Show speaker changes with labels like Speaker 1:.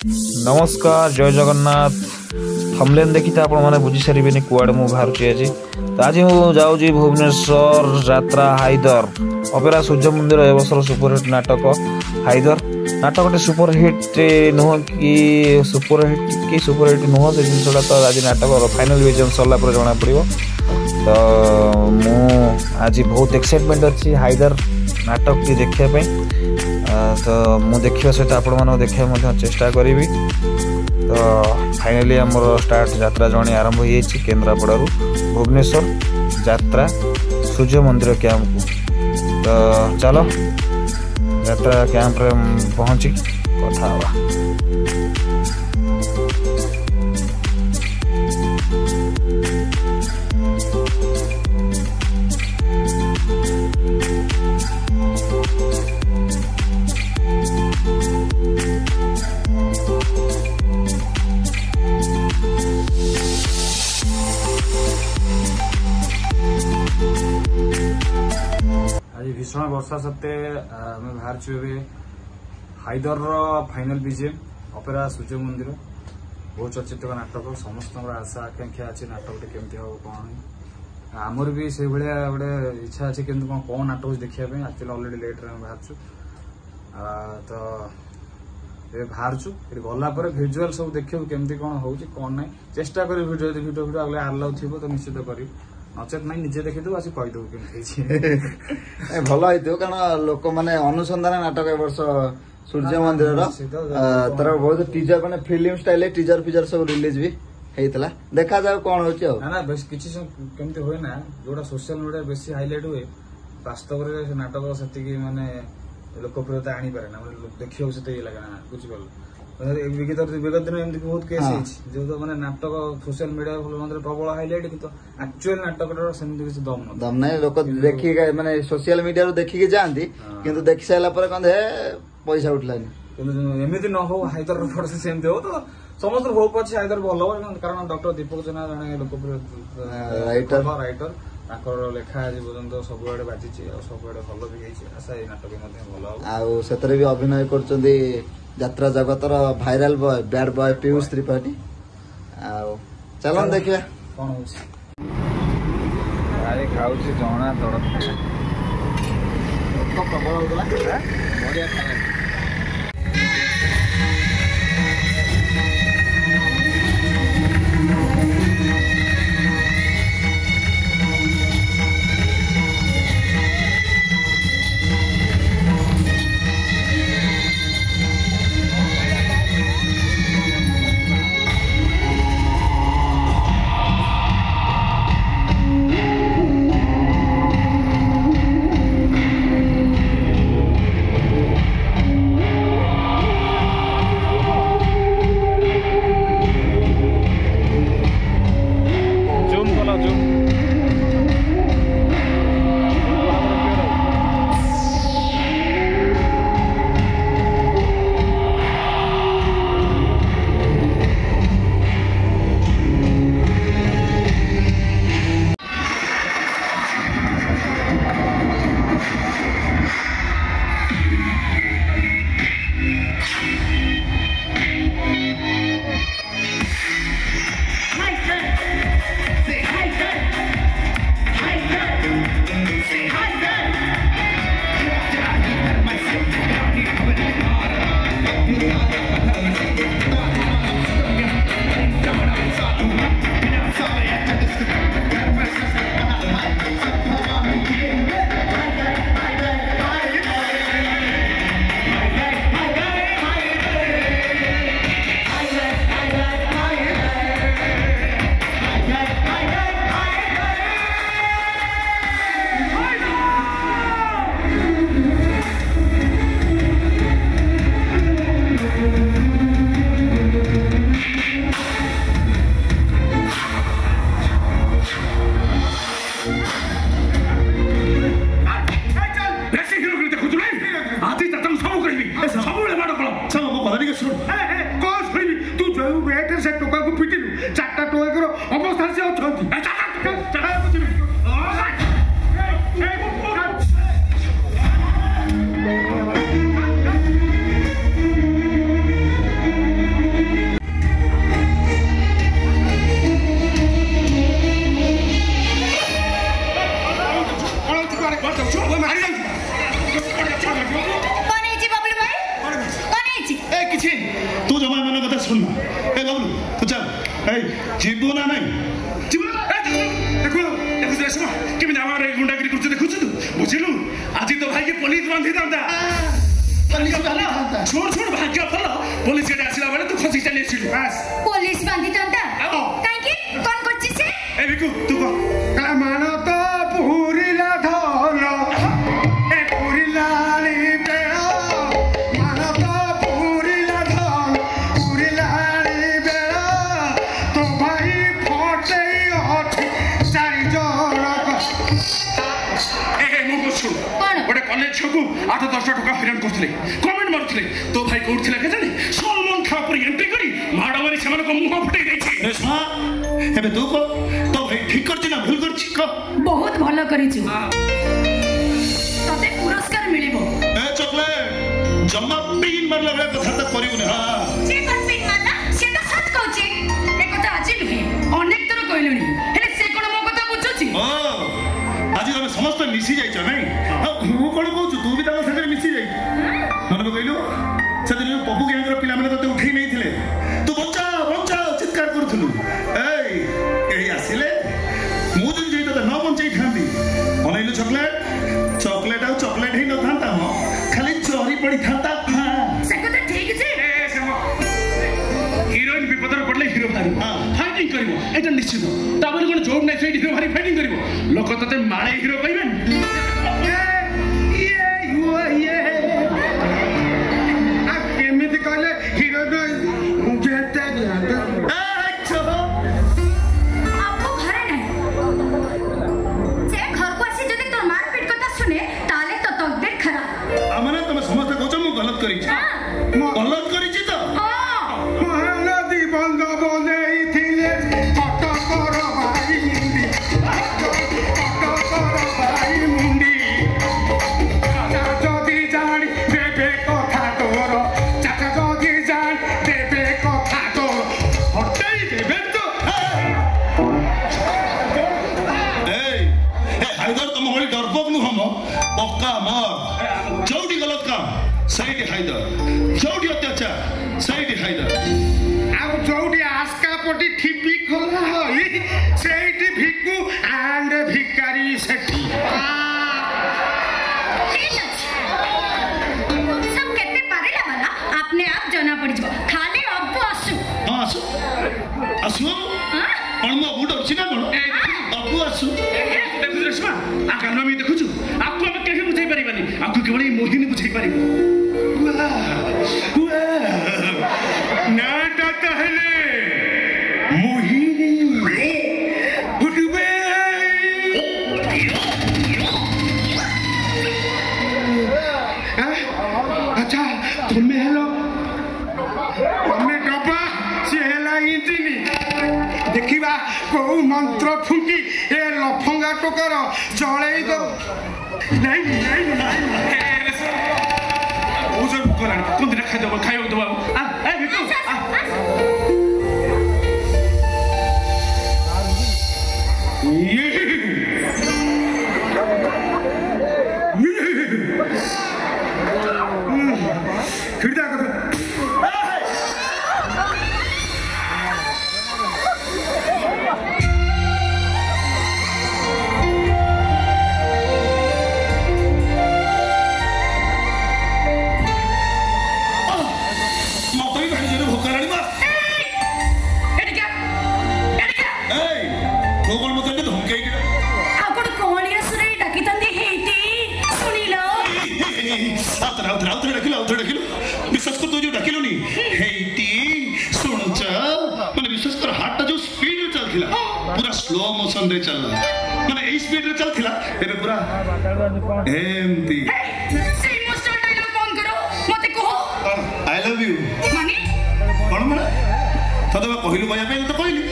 Speaker 1: नमस्कार जय जगन्नाथ थमलेन देखी तो आपण मैंने बुझी सारे कुआड़े मुझे बाहर आज तो आज मुझे जाऊँगी भुवनेश्वर यात्रा हाइदर अपेरा सूर्य मंदिर ए वर्ष सुपरहिट नाटक हाइदर नाटक सुपरहिट नुह कि सुपरहिट नुह से जिनसा तो आज नाटक फाइनल विजन सरला जना पड़ो तो मु आज बहुत एक्साइटमेंट अच्छी हाइदर नाटक की देखापी तो मु देखा सहित आपण मान देखा चेष्टा करी तो फाइनाली आमर स्टार्ट यात्रा जर्नी आरंभ हो केन्द्रापड़ा भुवनेश्वर यात्रा सूर्य मंदिर कैंप को तो चलो यात्रा कैंप रे पहुँची कथा हवा।
Speaker 2: भीषण वर्षा सत्ते आम बाहर हाइदर फाइनल बीजेम अपेरा सूर्य मंदिर बहुत चर्चित नाटक समस्त आशा आकांक्षा अच्छी नाटक केमती हम कौन आमर भी से भाया गोटे इच्छा अच्छे केमती कौन नाटक देखापी एक्चुअली अलरेडी लेट बाहर तो ये बाहर गलापर भिजुआल सब देखिए केमती कौन हो कौन ना चेष्टा कर भिडियो भिडियो आगे आलाउ थी तो निश्चित कर नचेत ना निजे देखीदेव आज कहीदेव केमती
Speaker 3: भल हो कारण लोक मैंने अनुसंधान नाटक ए वर्ष सूर्य मंदिर तर बहुत टीजर मैंने फिल्म स्टाइल टीजर फिजर सब रिलीज भी होता देखा जाओ कौन हो
Speaker 2: ना बेस किसी केमती हुए ना जोटा सोशल मीडिया बेसी हाइलाइट हुए वास्तव में नाटक से माने लोकप्रियता आनी पारे ना देखिए से ये लगे ना बुझिपाल विगत दिन एमती बहुत केस जो तो मैंने नाटक सोशल मीडिया प्रबल हाइलाइट कि एक्चुअल नाटक सेमती किसी दम न
Speaker 3: दम नहीं लोक देखिए माने सोशल मीडिया रो देखिके जांती किंतु देखि साइला पर कहते पैसा उठलानी
Speaker 2: किंतु एमती न हो हाइदर रिपोर्ट से सेमती हो तो समस्त होप अच्छे हाइदर भल हो कारण डॉक्टर दीपक जेना जने लोकप्रिय राइटर लेखा आज पर्यटन सब आड़े बाजी सब आड़े भल भी आशा ये नाटक
Speaker 3: भल भी अभिनय कर यात्रा जगतर viral boy bad boy Piyush Tripathi चलन देखिए
Speaker 2: कौन हो
Speaker 1: खाऊ जଣା तड़प
Speaker 3: प्रबल होगा बढ़िया खाना
Speaker 4: जीवू ना नहीं देखो रेशमा केमी आवार गुंडागिरी करछ देखुछ तू बुझिलु आज तो भाई के पुलिस बांधी दांता छोड़ छोड़ भाग्य फल पुलिस एटा आसिला बेले तू खसी चली आसिलु बस
Speaker 5: पुलिस बांधी दांता काई की कोन करछि से
Speaker 4: ए बिकु तू को कला मानो तो पूरीला धन ए पूरीला नी बेड़ा मानो तो पूरीला धन पूरीला नी बेड़ा तो भाई फटे अछि सारी जणक ए मु बुझु
Speaker 5: कोन
Speaker 4: गोटे कॉलेज छकु 8-10 टका फिरन करथले कमेंट मारुथले तो भाई कोउथले के जाने सलमान खान पर एंट्री करी माडा मारी सेमान को मुंह फटै दैछि रेशमा एबे तू को तो भाई ठीक करछि ना भूल करछि को
Speaker 5: बहुत भलो करिछु तते पुरस्कार मिलिबो
Speaker 4: ए चॉकलेट जम्मा पिन मारला रे कथा त करिबु ना हां
Speaker 5: जे कोन पिन मारला से तो सच कहछि ए कथा आज नुहे अनेक तर कहलुनी हेले से कोन मो कथा बुझुछि
Speaker 4: ओ आज हम समस्त मिसी जाई छ नहीं मु कोन कहू तू भी तार संगे मिसी जाई मन कहलु सदिन पप्पू गैंगर पिला माने तते उठै नै थिले तू बच्चा बच्चा चित्कार करथलु ए एही आसिले मु दिन जई तते न बंचै थांदी अनैलु चॉकलेट आ चॉकलेट ही न थांता हो खाली चोरी पड़ी थांता
Speaker 5: से कथा ठीक छै
Speaker 4: ए सेमो हिरोइन विपदर पडले हिरो भारी फाइटिंग करिवो एटा निश्चित ताबले कोन जोड नै फेड हिरो भारी फाइटिंग करिवो लोक तते माळे हिरो पाइबेन ये आ केमिति कहले हिरो न जेते
Speaker 5: आपको घरे नहीं से घर को आसी जदी तोर मारपीट कथा सुने ताले तो तकदीर खराब
Speaker 4: आमने तुम समस्त कहछ मु गलत करी गलत करी छी तो महानदी बंद बंदेई थिले कट कर भाई मुंडी कट कर भाई मुंडी चाचा जदी जान देबे कथा तोर चाचा जदी जान देबे कथा तोर हटई देबे तो हाइदर तुम होली डरपोक नु हम पक्का मर जोडी गलत काम सही हाइदर जोडी अत्याचार सही हाइदर आ जोडी आस्का पटी ठिपी खोला होई सेठी भिकु एंड भिकारी सेठी
Speaker 5: सब केते पारेला वाला अपने आप जना पड़ जबो खाली अब आसु
Speaker 4: हां आसु आसु कोन मो बुड अछि ना कोन अब आसु देखु रेशमा आ कानो मी देखुछु आपको हम केहि बुझाई परिबानी आपको केवल ई मोहिनी बुझाई परिबो नाटा कहले मोहिनी उठबे अच्छा तुम्हें हेलो हमें डबा से हेला इंटिनी देखिबा को मंत्र फुंकी ए लफंगा टोकर जळेई दो नहीं ओजर कोलान कोन दिन खाइयो दो आ ए बिटू खिड़दा कर विश्वास कर तो जो डाकिलो नी हेटी सुनच माने विश्वास कर हार्ट जो स्पीड रे चलथिला पूरा स्लो मोशन रे चलला माने ए स्पीड रे चलथिला एबे पूरा एमती
Speaker 5: से मोस्टर डायलॉग फोन करो मते कहो
Speaker 4: आई लव यू
Speaker 5: माने
Speaker 4: कोन माने तदबा कहिलु बया पे तो कहिली